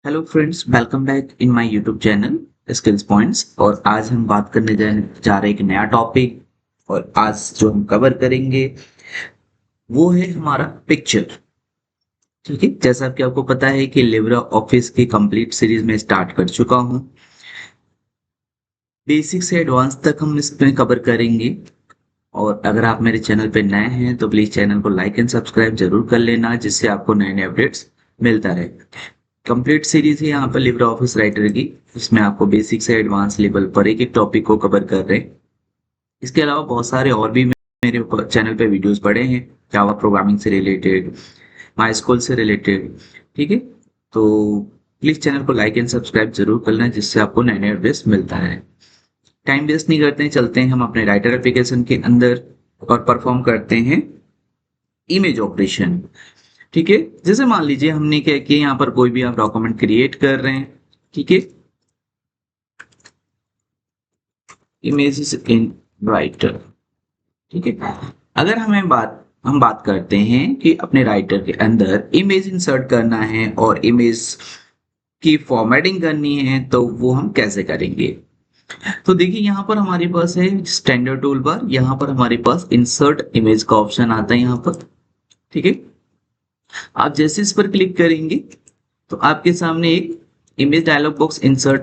Hello friends, welcome back in my YouTube channel skills points. और आज हम बात करने जा रहे हैं एक नया टॉपिक। और आज जो हम कवर करेंगे वो है हमारा पिक्चर। ठीक है, जैसा कि आपको पता है कि लिब्रा ऑफिस की कंप्लीट सीरीज में स्टार्ट कर चुका हूं। बेसिक से एडवांस तक हम इसमें कवर करेंगे। और अगर आप मेरे चैनल पे नए हैं तो प्लीज चैनल को लाइक एंड सब्सक्राइब जरूर कर लेना, जिससे आपको नए नए अपडेट्स मिलता रहे। कंप्लीट सीरीज है यहाँ पर लिब्रा ऑफिस राइटर की, इसमें आपको बेसिक से एडवांस लेवल पर एक एक टॉपिक को कवर कर रहे हैं। इसके अलावा बहुत सारे और भी मेरे चैनल पे वीडियोस पड़े हैं, जावा प्रोग्रामिंग से रिलेटेड, माई स्कूल से रिलेटेड। ठीक है, तो प्लीज चैनल को लाइक एंड सब्सक्राइब जरूर कर लें, जिससे आपको नए नए अपडेट्स मिलता है। टाइम वेस्ट नहीं करते हैं, चलते हैं हम अपने राइटर एप्लीकेशन के अंदर और परफॉर्म करते हैं इमेज ऑपरेशन। ठीक है, जैसे मान लीजिए हमने क्या किया, यहाँ पर कोई भी आप डॉक्यूमेंट क्रिएट कर रहे हैं। ठीक है, इमेजेस इन राइटर। ठीक है, अगर हम बात करते हैं कि अपने राइटर के अंदर इमेज इंसर्ट करना है और इमेज की फॉर्मेटिंग करनी है, तो वो हम कैसे करेंगे। तो देखिए, यहाँ पर हमारे पास है स्टैंडर्ड टूल बार, यहाँ पर हमारे पास इंसर्ट इमेज का ऑप्शन आता है यहाँ पर। ठीक है, आप जैसे इस पर क्लिक करेंगे तो आपके सामने एक image dialog box insert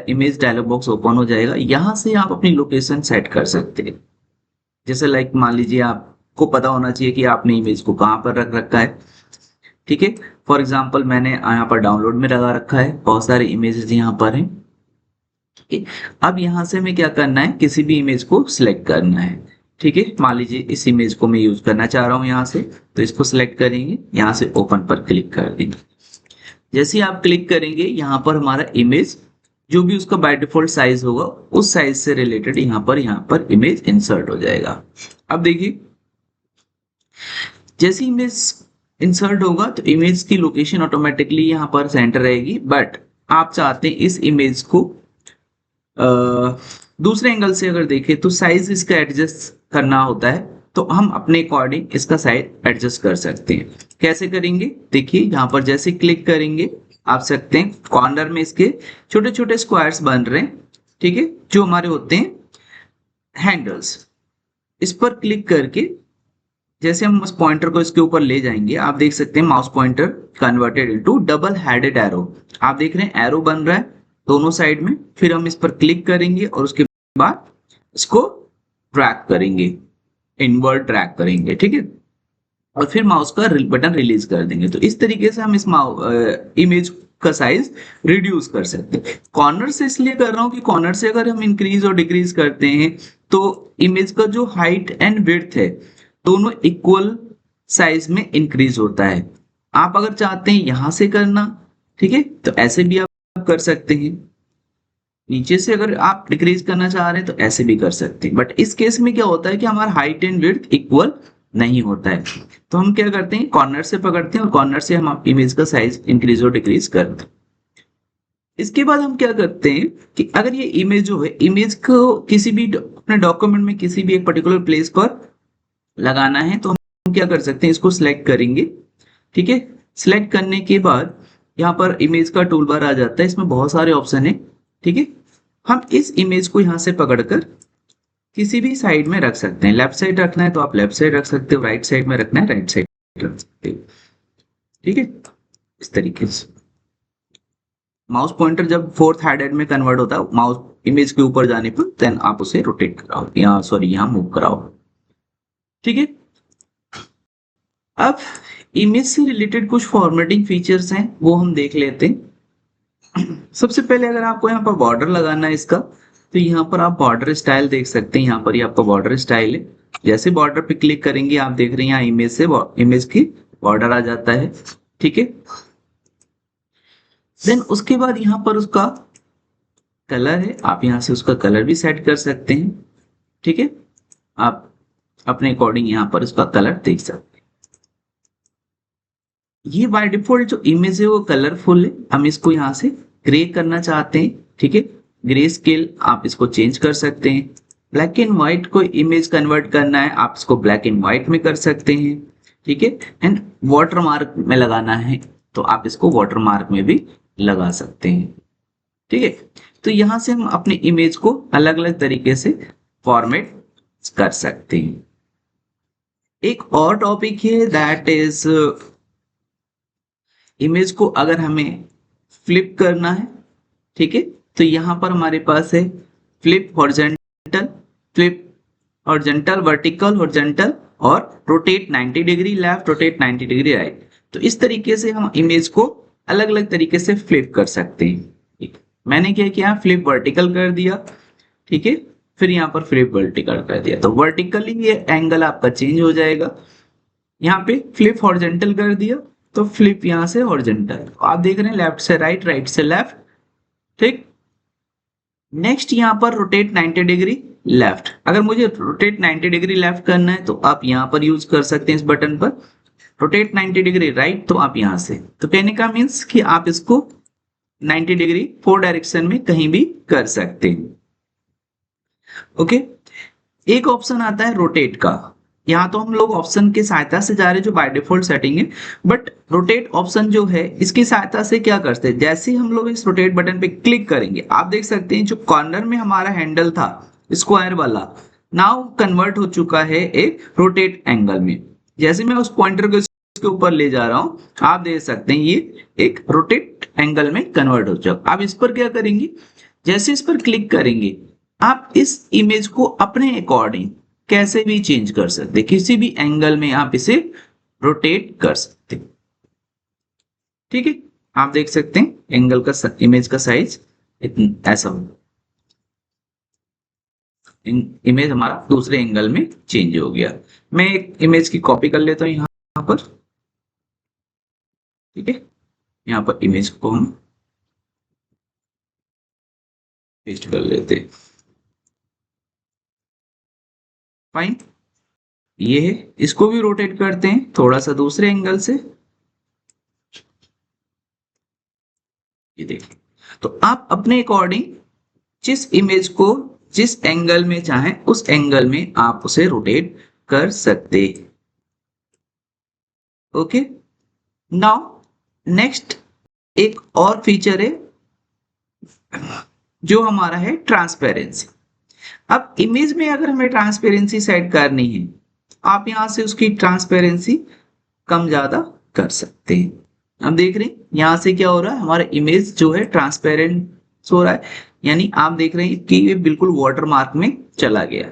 image dialog box open हो जाएगा। यहां से आप अपनी लोकेशन सेट कर सकते हैं। जैसे लाइक मान लीजिए आपको पता होना चाहिए कि आपने इमेज को कहां पर रख रखा है। ठीक है, फॉर एग्जांपल मैंने यहाँ पर डाउनलोड में लगा रखा है, बहुत सारे इमेजेस यहाँ पर हैं। ठीक है, अब यहाँ से हमें क्या करना है, किसी भी इमेज को सिलेक्ट करना है। ठीक है, मान लीजिए इस इमेज को मैं यूज करना चाह रहा हूँ यहाँ से, तो इसको सिलेक्ट करेंगे, यहाँ से ओपन पर क्लिक कर देंगे। जैसे ही आप क्लिक करेंगे, यहाँ पर हमारा इमेज जो भी उसका बाय डिफॉल्ट साइज होगा, उस साइज से रिलेटेड यहाँ पर इमेज इंसर्ट हो जाएगा। अब देखिए, जैसे इमेज इंसर्ट होगा तो इमेज की लोकेशन ऑटोमेटिकली यहाँ पर सेंटर रहेगी। बट आप चाहते हैं इस इमेज को दूसरे एंगल से अगर देखें तो साइज इसका एडजस्ट करना होता है, तो हम अपने अकॉर्डिंग इसका साइज एडजस्ट कर सकते हैं। कैसे करेंगे, देखिए यहाँ पर जैसे क्लिक करेंगे आप सकते हैं कॉर्नर में इसके छोटे छोटे स्क्वायर्स बन रहे हैं। ठीक है, जो हमारे होते हैं हैंडल्स, इस पर क्लिक करके जैसे हम उस पॉइंटर को इसके ऊपर ले जाएंगे, आप देख सकते हैं mouse pointer converted into double headed arrow. आप देख रहे हैं एरो बन रहा है दोनों साइड में। फिर हम इस पर क्लिक करेंगे और उसके बाद इसको ड्रैग करेंगे, इनवर्ट ड्रैग करेंगे। ठीक है, और फिर माउस का बटन रिलीज कर देंगे। तो इस तरीके से हम इस इमेज का साइज रिड्यूस कर सकते हैं। कॉर्नर से इसलिए कर रहा हूं कि कॉर्नर से अगर हम इंक्रीज और डिक्रीज करते हैं तो इमेज का जो हाइट एंड विड्थ है दोनों इक्वल साइज में इंक्रीज होता है। आप अगर चाहते हैं यहां से करना, ठीक है, तो ऐसे भी आप कर सकते हैं। नीचे से अगर आप डिक्रीज करना चाह रहे हैं तो ऐसे भी कर सकते हैं। बट इस केस में क्या होता है कि हमारा हाइट एंड विड्थ इक्वल नहीं होता है, तो हम क्या करते हैं, कॉर्नर से पकड़ते हैं और कॉर्नर से हम इमेज का साइज इंक्रीज और डिक्रीज करते हैं। इसके बाद हम क्या करते हैं कि अगर ये इमेज जो है, इमेज को किसी भी अपने डॉक्यूमेंट में किसी भी एक पर्टिकुलर प्लेस पर लगाना है, तो हम क्या कर सकते हैं, इसको सिलेक्ट करेंगे। ठीक है, सिलेक्ट करने के बाद यहाँ पर इमेज का टूल बार आ जाता है, इसमें बहुत सारे ऑप्शन है। ठीक है, हम इस इमेज को यहाँ से पकड़कर किसी भी साइड में रख सकते हैं। लेफ्ट साइड रखना है तो आप लेफ्ट साइड रख सकते हो, राइट साइड में रखना है राइट साइड रख सकते हो। ठीक है, इस तरीके से माउस पॉइंटर जब फोर्थ हेडेड में कन्वर्ट होता है माउस इमेज के ऊपर जाने पर, देन आप उसे रोटेट कराओ, यहाँ सॉरी यहाँ मूव कराओ। ठीक है, अब इमेज से रिलेटेड कुछ फॉर्मेटिंग फीचर्स हैं, वो हम देख लेते हैं। सबसे पहले अगर आपको यहाँ पर बॉर्डर लगाना है इसका, तो यहाँ पर आप बॉर्डर स्टाइल देख सकते हैं। यहाँ पर ही आपका बॉर्डर स्टाइल है। जैसे बॉर्डर पे क्लिक करेंगे आप देख रहे हैं यहाँ इमेज से इमेज की बॉर्डर आ जाता है। ठीक है, देन उसके बाद यहाँ पर उसका कलर है, आप यहाँ से उसका कलर भी सेट कर सकते हैं। ठीक है, आप अपने अकॉर्डिंग यहाँ पर उसका कलर देख सकते हैं। ये बाय डिफॉल्ट जो इमेज है वो कलरफुल है, हम इसको यहाँ से ग्रे करना चाहते हैं। ठीक है, ग्रे स्केल आप इसको चेंज कर सकते हैं। ब्लैक एंड व्हाइट को इमेज कन्वर्ट करना है, आप इसको ब्लैक एंड व्हाइट में कर सकते हैं। ठीक है, एंड वाटर मार्क में लगाना है तो आप इसको वाटरमार्क में भी लगा सकते हैं। ठीक है, तो यहां से हम अपने इमेज को अलग अलग तरीके से फॉर्मेट कर सकते हैं। एक और टॉपिक है दैट इज इमेज को अगर हमें फ्लिप करना है, ठीक है, तो यहां पर हमारे पास है फ्लिप हॉरिजॉन्टल वर्टिकल हॉरिजॉन्टल और rotate 90 degree left rotate 90 degree right. तो इस तरीके से हम इमेज को अलग अलग तरीके से फ्लिप कर सकते हैं। मैंने क्या किया, फ्लिप वर्टिकल कर दिया, ठीक है, फिर यहाँ पर फ्लिप वर्टिकल कर दिया, तो वर्टिकली ये एंगल आपका चेंज हो जाएगा। यहाँ पे फ्लिप हॉरिजॉन्टल कर दिया तो फ्लिप यहाँ से हॉरिजॉन्टल, आप देख रहे हैं लेफ्ट से राइट राइट से लेफ्ट, ठीक। नेक्स्ट यहाँ पर रोटेट 90 डिग्री लेफ्ट, अगर मुझे रोटेट 90 डिग्री लेफ्ट करना है तो आप यहाँ पर यूज कर सकते हैं इस बटन पर। रोटेट 90 डिग्री राइट तो आप यहाँ से, तो कहने का मीन्स कि आप इसको 90 डिग्री 4 डायरेक्शन में कहीं भी कर सकते हैं। ओके, एक ऑप्शन आता है रोटेट का, यहाँ तो हम लोग ऑप्शन की सहायता से जा रहे हैं जो बाय डिफॉल्ट सेटिंग है, बट रोटेट ऑप्शन जो है इसकी सहायता से क्या करते हैं, जैसे ही हम लोग इस रोटेट बटन पे क्लिक करेंगे आप देख सकते हैं जो कॉर्नर में हमारा हैंडल था स्क्वायर वाला नाउ कन्वर्ट हो चुका है एक रोटेट एंगल में। जैसे मैं उस पॉइंटर को इसके ऊपर ले जा रहा हूं आप देख सकते हैं ये एक रोटेट एंगल में कन्वर्ट हो चुका। अब इस पर क्या करेंगे, जैसे इस पर क्लिक करेंगे आप इस इमेज को अपने अकॉर्डिंग कैसे भी चेंज कर सकते, किसी भी एंगल में आप इसे रोटेट कर सकते, ठीक है। आप देख सकते हैं एंगल का इमेज का साइज ऐसा होगा, इमेज हमारा दूसरे एंगल में चेंज हो गया। मैं एक इमेज की कॉपी कर लेता हूं यहाँ पर, ठीक है, यहाँ पर इमेज को हम पेस्ट कर लेते हैं। फाइन, ये है, इसको भी रोटेट करते हैं थोड़ा सा दूसरे एंगल से, ये देखिए। तो आप अपने अकॉर्डिंग जिस इमेज को जिस एंगल में चाहें उस एंगल में आप उसे रोटेट कर सकते। ओके, नाउ नेक्स्ट एक और फीचर है जो हमारा है ट्रांसपेरेंसी। अब इमेज में अगर हमें ट्रांसपेरेंसी सेट करनी है आप यहां से उसकी ट्रांसपेरेंसी कम ज्यादा कर सकते हैं। हम देख रहे हैं यहां से क्या हो रहा है, हमारा इमेज जो है ट्रांसपेरेंट हो रहा है, यानी आप देख रहे हैं कि ये बिल्कुल वाटरमार्क में चला गया।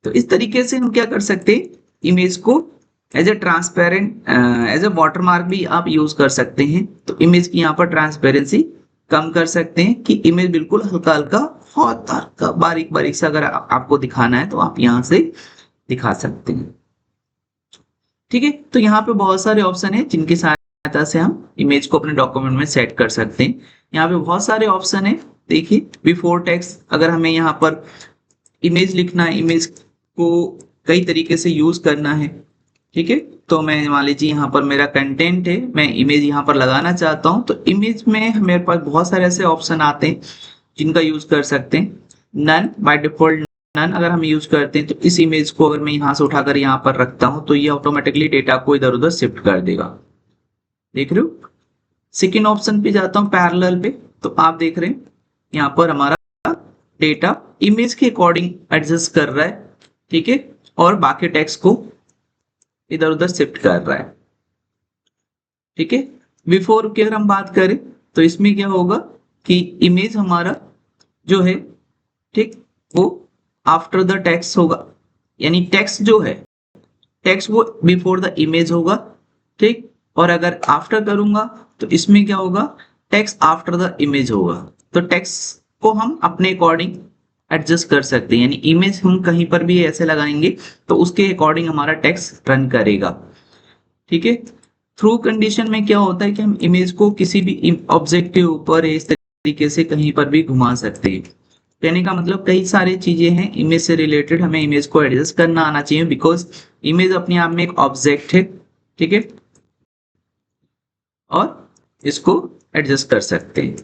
तो इस तरीके से हम क्या कर सकते हैं, इमेज को as a transparent as a watermark भी आप यूज कर सकते हैं। तो इमेज की यहाँ पर ट्रांसपेरेंसी कम कर सकते हैं कि इमेज बिल्कुल हल्का हल्का बहुत हल्का बारीक बारीक सा अगर आपको दिखाना है तो आप यहाँ से दिखा सकते हैं, ठीक है। तो यहाँ पे बहुत सारे ऑप्शन है जिनकी सहायता से हम इमेज को अपने डॉक्यूमेंट में सेट कर सकते हैं। यहाँ पे बहुत सारे ऑप्शन है, देखिए बिफोर टेक्स्ट, अगर हमें यहाँ पर इमेज लिखना है, इमेज को कई तरीके से यूज करना है, ठीक है। तो मैं मान लीजिए यहाँ पर मेरा कंटेंट है, मैं इमेज यहाँ पर लगाना चाहता हूँ, तो इमेज में मेरे पास बहुत सारे ऐसे ऑप्शन आते हैं जिनका यूज कर सकते हैं। नन बाय डिफॉल्ट नन अगर हम यूज करते हैं तो इस इमेज को अगर मैं यहाँ से उठाकर यहाँ पर रखता हूँ तो ये ऑटोमेटिकली डेटा को इधर उधर शिफ्ट कर देगा, देख रहे हो। सेकेंड ऑप्शन पे जाता हूँ पैरेलल पे, तो आप देख रहे हैं यहाँ पर हमारा डेटा इमेज के अकॉर्डिंग एडजस्ट कर रहा है, ठीक है, और बाकी टेक्स्ट को इधर उधर शिफ्ट कर रहा है, ठीक है। बिफोर की अगर हम बात करें तो इसमें क्या होगा कि इमेज हमारा जो है, ठीक, वो आफ्टर द टेक्स्ट होगा, यानी टेक्स्ट जो है टेक्स्ट वो बिफोर द इमेज होगा, ठीक। और अगर आफ्टर करूंगा तो इसमें क्या होगा, टेक्स्ट आफ्टर द इमेज होगा। तो टेक्स्ट को हम अपने अकॉर्डिंग एडजस्ट कर सकते हैं, यानी इमेज हम कहीं पर भी ऐसे लगाएंगे तो उसके अकॉर्डिंग हमारा टेक्स्ट रन करेगा, ठीक है। थ्रू कंडीशन में क्या होता है कि हम इमेज को किसी भी ऑब्जेक्ट के ऊपर इस तरीके से कहीं पर भी घुमा सकते हैं। कहने का मतलब कई सारी चीजें हैं इमेज से रिलेटेड, हमें इमेज को एडजस्ट करना आना चाहिए, बिकॉज इमेज अपने आप में एक ऑब्जेक्ट है, ठीक है, और इसको एडजस्ट कर सकते हैं।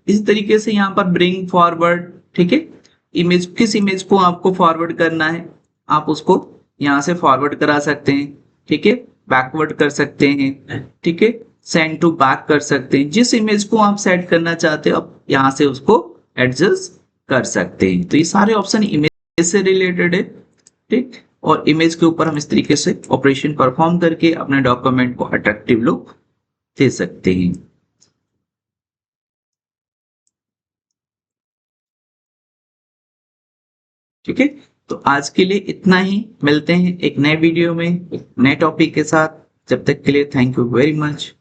इस तरीके से यहाँ पर ब्रिंग फॉरवर्ड, ठीक है, इमेज किस इमेज को आपको फॉरवर्ड करना है आप उसको यहाँ से फॉरवर्ड करा सकते हैं, ठीक है, बैकवर्ड कर सकते हैं, ठीक है, सेंड टू बैक कर सकते हैं। जिस इमेज को आप सेट करना चाहते हो आप यहाँ से उसको एडजस्ट कर सकते हैं। तो ये सारे ऑप्शन इमेज से रिलेटेड है, ठीक। और इमेज के ऊपर हम इस तरीके से ऑपरेशन परफॉर्म करके अपने डॉक्यूमेंट को अट्रैक्टिव लुक दे सकते हैं। ठीक है, तो आज के लिए इतना ही। मिलते हैं एक नए वीडियो में एक नए टॉपिक के साथ। जब तक के लिए थैंक यू वेरी मच।